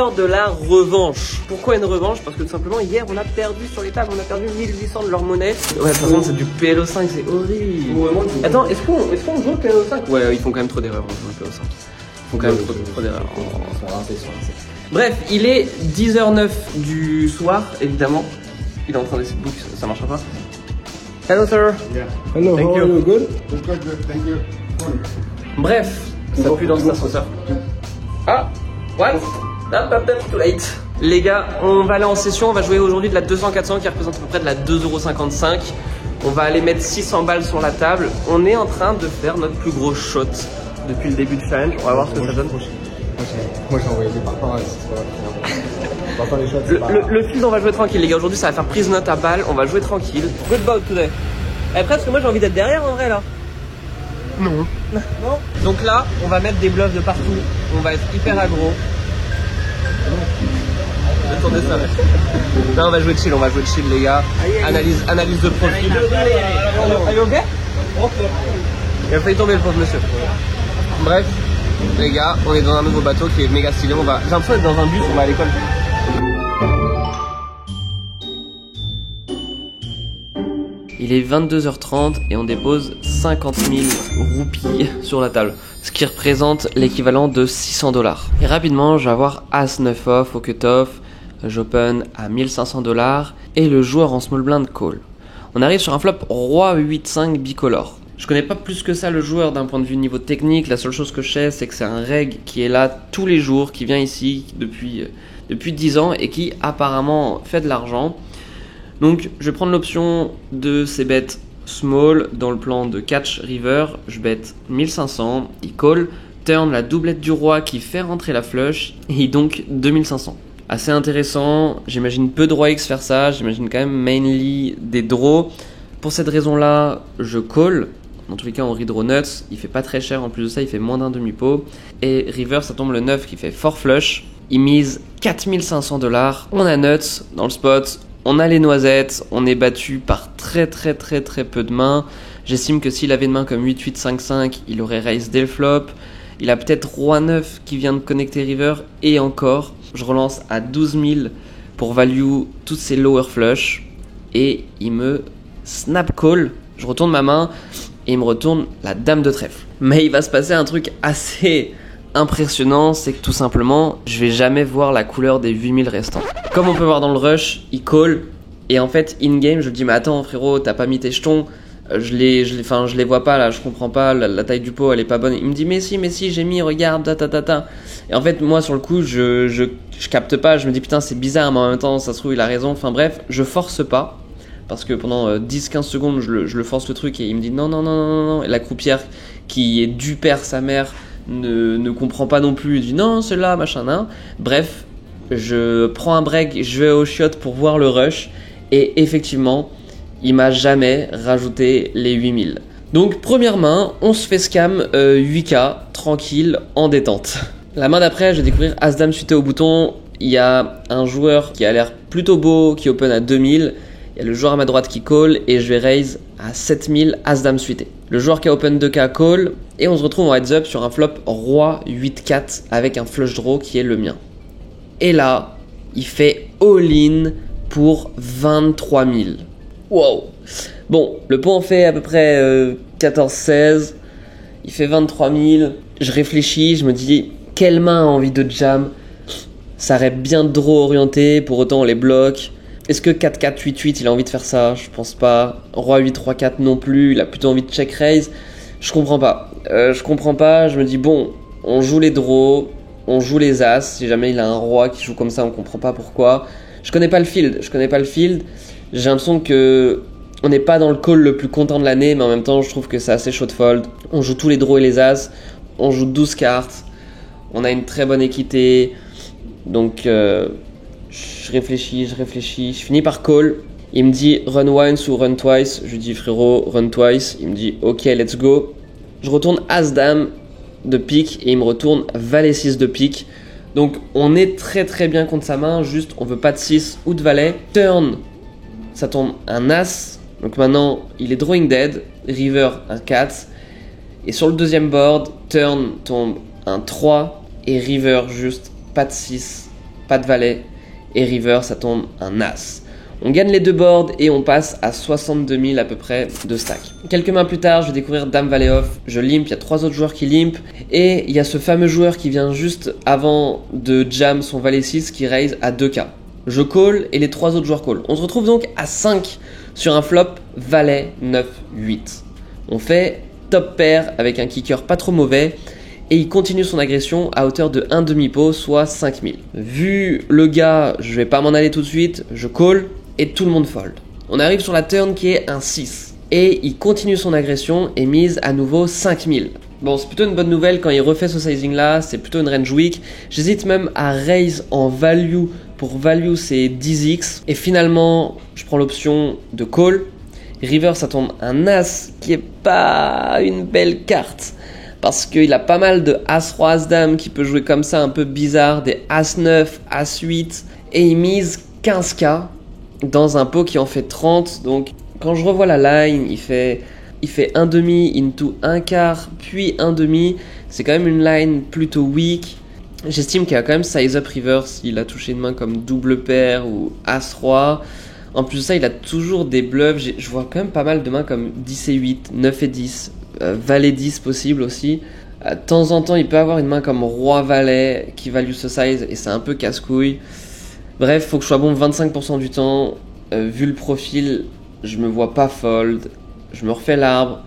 l'heure de la revanche. Pourquoi une revanche? Parce que tout simplement hier on a perdu sur les tables, on a perdu 1800 de leur monnaie. Ouais, par contre c'est du PLO5, c'est horrible. Attends, est-ce qu'on joue au PLO5? Ouais, ils font quand même trop d'erreurs au PLO5. Ils font quand même trop d'erreurs. Bref, il est 10h09 du soir, évidemment. Il est en train d'essayer de book, ça marchera pas. Hello sir. Yeah. Hello, Thank how you. are you? Good? Good, thank you. Bref, ça pue dans cet ascenseur. Ah, what? Too late. Les gars, on va aller en session, on va jouer aujourd'hui de la 200-400 qui représente à peu près de la 2,55 €. On va aller mettre 600 balles sur la table. On est en train de faire notre plus gros shot depuis le début du challenge. On va voir ce que ça donne. Moi j'ai envoyé des parpaings, c'est pas on va faire les shots, c'est pas Le field, on va jouer tranquille, les gars. Aujourd'hui, ça va faire prise note à balle. On va jouer tranquille. Good bout today. Et presque, moi j'ai envie d'être derrière en vrai là. Non. Non. Donc là, on va mettre des bluffs de partout. On va être hyper aggro. Attendez ça. Là, on va jouer chill, les gars. Analyse de profil. Are you okay? Il a failli tomber le pauvre monsieur. Bref, les gars, on est dans un nouveau bateau qui est méga stylé. J'ai l'impression d'être dans un bus, on va à l'école. Il est 22h30 et on dépose 50 000 roupies sur la table, ce qui représente l'équivalent de 600 $. Et rapidement, je vais avoir As 9 off au cut-off, j'open à 1500 $ et le joueur en small blind call. On arrive sur un flop Roi 8-5 bicolore. Je connais pas plus que ça le joueur d'un point de vue niveau technique, la seule chose que je sais c'est que c'est un reg qui est là tous les jours, qui vient ici depuis 10 ans et qui apparemment fait de l'argent. Donc je vais prendre l'option de ces bêtes small dans le plan de catch river. Je bête 1500, il call, turn la doublette du roi qui fait rentrer la flush et il donc 2500. Assez intéressant, j'imagine peu de roi X faire ça, j'imagine quand même mainly des draws. Pour cette raison là, je call. Dans tous les cas on redraw nuts, il fait pas très cher, en plus de ça il fait moins d'un demi-pot. Et river ça tombe le 9 qui fait fort flush. Il mise 4500 $, on a nuts dans le spot. On a les noisettes, on est battu par très peu de mains. J'estime que s'il avait une main comme 8-8-5-5, il aurait raise dès le flop. Il a peut-être Roi 9 qui vient de connecter river et encore. Je relance à 12 000 pour value toutes ces lower flush. Et il me snap call. Je retourne ma main et il me retourne la dame de trèfle. Mais il va se passer un truc assez impressionnant, c'est que tout simplement, je vais jamais voir la couleur des 8000 restants. Comme on peut voir dans le rush, il call, et en fait, in-game, je lui dis, mais attends frérot, t'as pas mis tes jetons, je les vois pas là, je comprends pas, la taille du pot, elle est pas bonne. Il me dit, mais si, j'ai mis, regarde, ta. Et en fait, moi, sur le coup, je capte pas, je me dis, putain, c'est bizarre, mais en même temps, ça se trouve, il a raison. Enfin bref, je force pas, parce que pendant 10-15 secondes, je le force le truc, et il me dit, non. Et la croupière, qui est du père sa mère, ne comprend pas non plus, il dit non c'est là machin nan. Bref, je prends un break, je vais au shot pour voir le rush et effectivement il m'a jamais rajouté les 8000. Donc première main, on se fait scam 8K tranquille en détente. La main d'après je vais découvrir As-Dame suité au bouton. Il y a un joueur qui a l'air plutôt beau qui open à 2000. Il y a le joueur à ma droite qui call et je vais raise à 7000 As-Dame suité. Le joueur qui a open 2K call et on se retrouve en heads up sur un flop Roi 8-4 avec un flush draw qui est le mien. Et là, il fait all-in pour 23 000. Wow. Bon, le pot en fait à peu près 14-16. Il fait 23 000. Je réfléchis, je me dis, quelle main a envie de jam? Ça aurait bien de draw orienté, pour autant on les bloque. Est-ce que 4-4, 8-8, il a envie de faire ça? Je pense pas. Roi 8, 3-4 non plus, il a plutôt envie de check raise. Je comprends pas. Je me dis, bon, on joue les draws, on joue les as. Si jamais il a un roi qui joue comme ça, on comprend pas pourquoi. Je connais pas le field. J'ai l'impression que on n'est pas dans le call le plus content de l'année, mais en même temps, je trouve que c'est assez chaud de fold. On joue tous les draws et les as. On joue 12 cartes. On a une très bonne équité. Donc, je réfléchis. Je finis par call. Il me dit run once ou run twice. Je lui dis frérot, run twice. Il me dit ok, let's go. Je retourne As-Dame de pique et il me retourne Valet 6 de pique. Donc on est très bien contre sa main. Juste on veut pas de 6 ou de Valet. Turn, ça tombe un As. Donc maintenant il est drawing dead. River un 4. Et sur le deuxième board, turn tombe un 3. Et river juste pas de 6 pas de valet. Et river, ça tombe un as. On gagne les deux boards et on passe à 62 000 à peu près de stack. Quelques mains plus tard, je vais découvrir Dame Valet off. Je limp, il y a 3 autres joueurs qui limp. Et il y a ce fameux joueur qui vient juste avant de jam son Valet 6 qui raise à 2K. Je call et les 3 autres joueurs call. On se retrouve donc à 5 sur un flop Valet 9, 8. On fait top pair avec un kicker pas trop mauvais. Et il continue son agression à hauteur de 1 demi-pot, soit 5000. Vu le gars, je vais pas m'en aller tout de suite, je call et tout le monde fold. On arrive sur la turn qui est un 6. Et il continue son agression et mise à nouveau 5000. Bon, c'est plutôt une bonne nouvelle quand il refait ce sizing là, c'est plutôt une range weak. J'hésite même à raise en value pour value ses 10x. Et finalement, je prends l'option de call. River, ça tombe un as qui est pas une belle carte. Parce qu'il a pas mal de As-Roi, As-Dame qui peut jouer comme ça un peu bizarre, des As-9, As-8. Et il mise 15K dans un pot qui en fait 30. Donc quand je revois la line, il fait 1 demi into 1 quart, puis 1 demi. C'est quand même une line plutôt weak. J'estime qu'il a quand même size up river s'il a touché une main comme double paire ou As-Roi. En plus de ça, il a toujours des bluffs. Je vois quand même pas mal de mains comme 10 et 8, 9 et 10. Valet 10 possible aussi. De temps en temps, il peut avoir une main comme Roi Valet qui value ce size et c'est un peu casse-couille. Bref, faut que je sois bon 25% du temps. Vu le profil, je me vois pas fold. Je me refais l'arbre.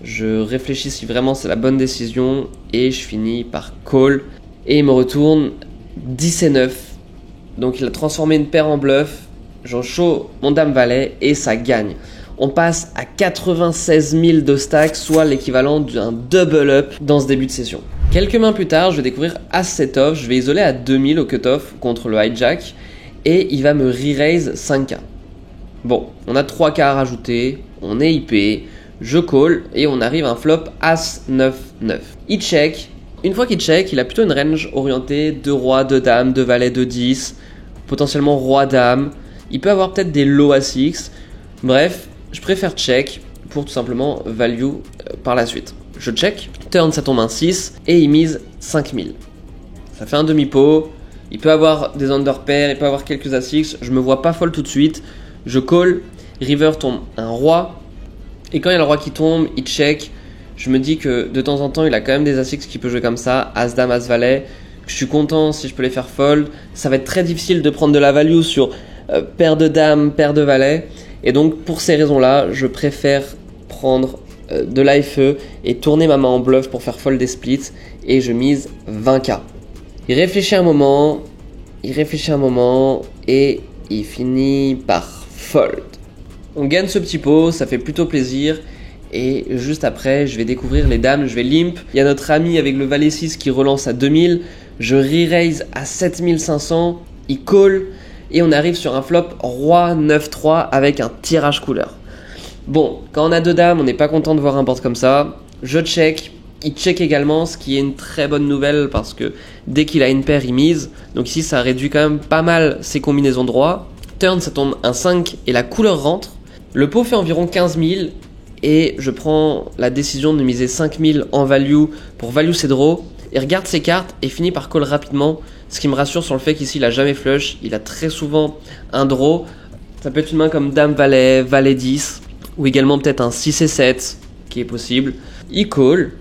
Je réfléchis si vraiment c'est la bonne décision et je finis par call. Et il me retourne 10 et 9. Donc il a transformé une paire en bluff. J'en show mon Dame Valet et ça gagne. On passe à 96 000 de stack, soit l'équivalent d'un double up dans ce début de session. Quelques mains plus tard, je vais découvrir As set off. Je vais isoler à 2000 au cutoff contre le hijack et il va me re-raise 5K. Bon, on a 3K à rajouter, on est IP, je call et on arrive à un flop As 9, 9. Il check. Une fois qu'il check, il a plutôt une range orientée 2 rois, 2 dames, 2 valets, 2 10, potentiellement roi dame. Il peut avoir peut-être des low A6. Bref, je préfère check pour tout simplement value par la suite. Je check, turn ça tombe un 6 et il mise 5000. Ça fait un demi-pot, il peut avoir des underpairs, il peut avoir quelques A6, je me vois pas fold tout de suite. Je call, river tombe un roi et quand il y a le roi qui tombe, il check. Je me dis que de temps en temps il a quand même des A6 qui peut jouer comme ça, As dame, As valet. Je suis content si je peux les faire fold. Ça va être très difficile de prendre de la value sur paire de dames, paire de valets. Et donc pour ces raisons-là, je préfère prendre de l'AFE et tourner ma main en bluff pour faire fold des splits et je mise 20K. Il réfléchit un moment et il finit par fold. On gagne ce petit pot, ça fait plutôt plaisir et juste après je vais découvrir les dames, je vais limp. Il y a notre ami avec le valet 6 qui relance à 2000, je re-raise à 7500, il call. Et on arrive sur un flop roi 9-3 avec un tirage couleur. Bon, quand on a 2 dames, on n'est pas content de voir un board comme ça. Je check, il check également, ce qui est une très bonne nouvelle parce que dès qu'il a une paire, il mise. Donc ici, ça réduit quand même pas mal ses combinaisons de rois. Turn, ça tombe un 5 et la couleur rentre. Le pot fait environ 15 000 et je prends la décision de miser 5 000 en value pour value ses draws. Il regarde ses cartes et finit par call rapidement. Ce qui me rassure sur le fait qu'ici il a jamais flush, il a très souvent un draw. Ça peut être une main comme Dame Valet, Valet 10, ou également peut-être un 6 et 7 qui est possible. Il call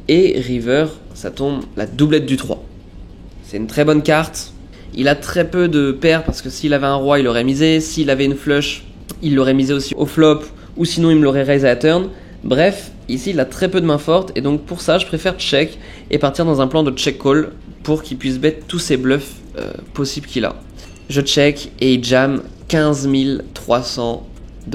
et river, ça tombe la doublette du 3. C'est une très bonne carte. Il a très peu de paires parce que s'il avait un roi, il aurait misé. S'il avait une flush, il l'aurait misé aussi au flop, ou sinon il me l'aurait raise à la turn. Bref, ici il a très peu de mains fortes et donc pour ça je préfère check et partir dans un plan de check call pour qu'il puisse bet tous ses bluffs possibles qu'il a. Je check et il jam 15 300 $.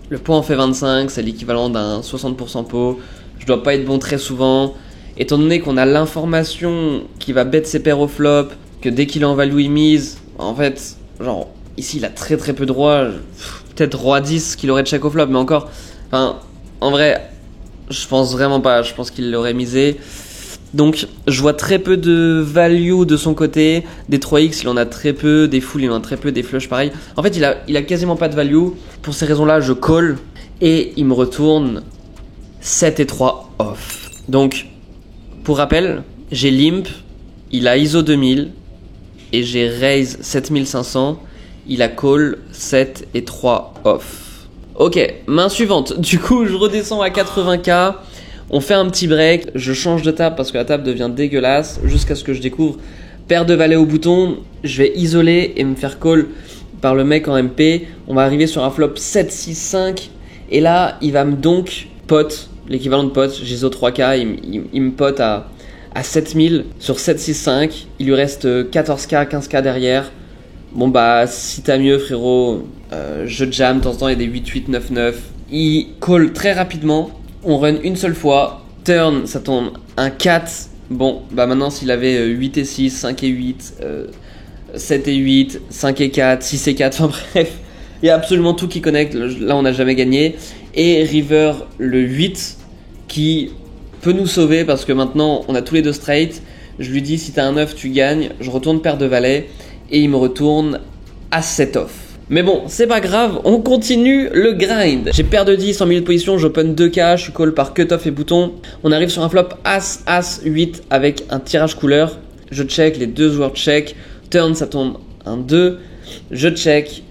Le pot en fait 25, c'est l'équivalent d'un 60% pot. Je dois pas être bon très souvent. Étant donné qu'on a l'information qui va bet ses paires au flop, que dès qu'il est en value il mise, en fait, genre ici il a très peu de rois, peut-être roi 10 qu'il aurait check au flop, mais encore, enfin, en vrai, je pense vraiment pas, je pense qu'il l'aurait misé. Donc je vois très peu de value de son côté, des 3x il en a très peu, des fulls il en a très peu, des flush pareil. En fait il a quasiment pas de value, pour ces raisons là je call et il me retourne 7 et 3 off. Donc pour rappel, j'ai limp, il a ISO 2000, et j'ai raise 7500. Il a call 7 et 3 off. Ok, main suivante. Du coup, je redescends à 80k. On fait un petit break. Je change de table parce que la table devient dégueulasse jusqu'à ce que je découvre paire de valets au bouton. Je vais isoler et me faire call par le mec en MP. On va arriver sur un flop 7, 6, 5. Et là, il va me donc pot, l'équivalent de pot. J'ai zo 3k. Il me pot à 7000 sur 7, 6, 5. Il lui reste 14k, 15k derrière. Bon bah si t'as mieux frérot, je jam, de temps en temps il y a des 8, 8, 9, 9. Il call très rapidement, on run une seule fois, turn ça tombe un 4. Bon bah maintenant s'il avait 8 et 6, 5 et 8, 7 et 8, 5 et 4, 6 et 4, enfin bref, il y a absolument tout qui connecte, là on n'a jamais gagné. Et river le 8 qui peut nous sauver parce que maintenant on a tous les deux straight. Je lui dis si t'as un 9 tu gagnes, je retourne paire de valets. Et il me retourne à 7 off. Mais bon, c'est pas grave, on continue le grind. J'ai paire de 10 en milieu de position, j'open 2k, je suis call par cut-off et bouton. On arrive sur un flop As, As, 8 avec un tirage couleur. Je check, les deux joueurs check. Turn, ça tombe un 2. Je check,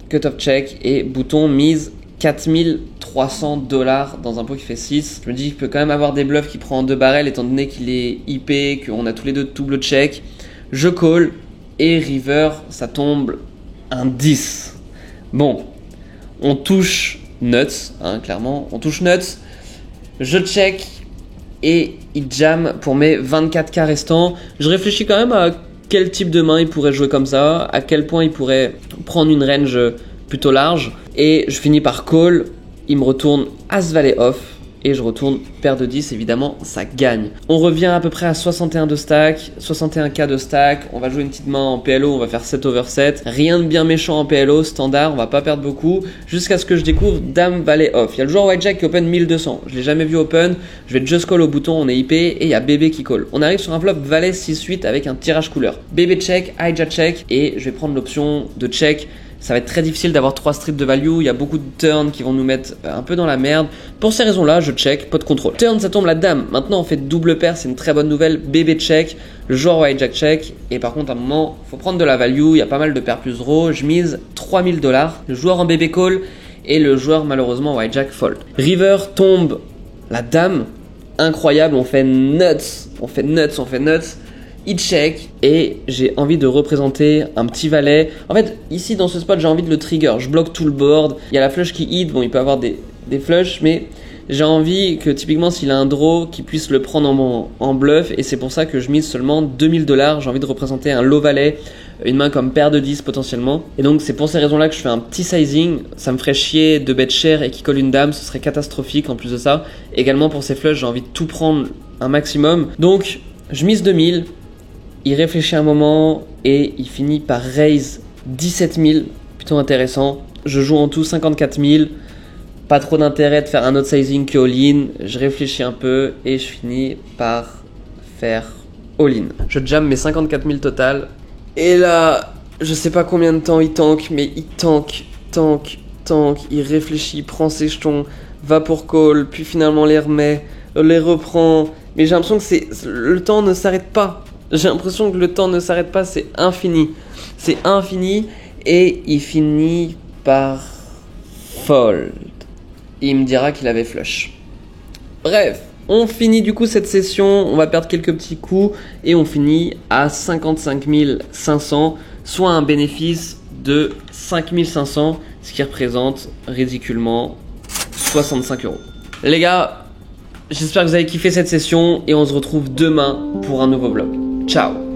cut-off check et bouton mise 4300 $ dans un pot qui fait 6. Je me dis qu'il peut quand même avoir des bluffs qui prend en 2 barrels étant donné qu'il est IP, qu'on a tous les deux double check. Je call. Et river, ça tombe un 10. Bon, on touche nuts, hein, clairement. On touche nuts. Je check et il jam pour mes 24k restants. Je réfléchis quand même à quel type de main il pourrait jouer comme ça, à quel point il pourrait prendre une range plutôt large. Et je finis par call. Il me retourne As-Valet off. Et je retourne paire de 10, évidemment, ça gagne. On revient à peu près à 61 de stack, 61k de stack. On va jouer une petite main en PLO, on va faire 7 over 7. Rien de bien méchant en PLO, standard, on va pas perdre beaucoup. Jusqu'à ce que je découvre Dame Valet off. Il y a le joueur White Jack qui open 1200. Je l'ai jamais vu open. Je vais just call au bouton, on est IP. Et il y a Bébé qui call. On arrive sur un flop Valet 6-8 avec un tirage couleur. Bébé check, Hijack check. Et je vais prendre l'option de check. Ça va être très difficile d'avoir 3 strips de value. Il y a beaucoup de turns qui vont nous mettre un peu dans la merde. Pour ces raisons-là, je check, pas de contrôle. Turn, ça tombe la dame. Maintenant, on fait double paire. C'est une très bonne nouvelle. Bébé check. Le joueur White Jack check. Et par contre, à un moment, faut prendre de la value. Il y a pas mal de paires plus raw. Je mise 3000 $. Le joueur en bébé call. Et le joueur, malheureusement, White Jack fold. River tombe la dame. Incroyable. On fait nuts. On fait nuts. On fait nuts. Il check et j'ai envie de représenter un petit valet. En fait, ici dans ce spot, j'ai envie de le trigger. Je bloque tout le board. Il y a la flush qui hit. Bon, il peut avoir des flushs, mais j'ai envie que typiquement, s'il a un draw, qu'il puisse le prendre en bluff. Et c'est pour ça que je mise seulement 2000 $. J'ai envie de représenter un low valet, une main comme paire de 10 potentiellement. Et donc, c'est pour ces raisons-là que je fais un petit sizing. Ça me ferait chier de bet cher et qu'il colle une dame. Ce serait catastrophique en plus de ça. Également, pour ces flushs, j'ai envie de tout prendre un maximum. Donc, je mise 2000. Il réfléchit un moment et il finit par raise 17 000, plutôt intéressant. Je joue en tout 54 000, pas trop d'intérêt de faire un autre sizing que all-in. Je réfléchis un peu et je finis par faire all-in. Je jam mes 54 000 total. Et là, je sais pas combien de temps il tank, mais il tank. Il réfléchit, il prend ses jetons, va pour call, puis finalement les remet, les reprend. Mais j'ai l'impression que le temps ne s'arrête pas. J'ai l'impression que le temps ne s'arrête pas, c'est infini. C'est infini et il finit par fold. Il me dira qu'il avait flush. Bref, on finit du coup cette session, on va perdre quelques petits coups et on finit à 55 500, soit un bénéfice de 5 500, ce qui représente ridiculement 65 €. Les gars, j'espère que vous avez kiffé cette session et on se retrouve demain pour un nouveau vlog. Ciao.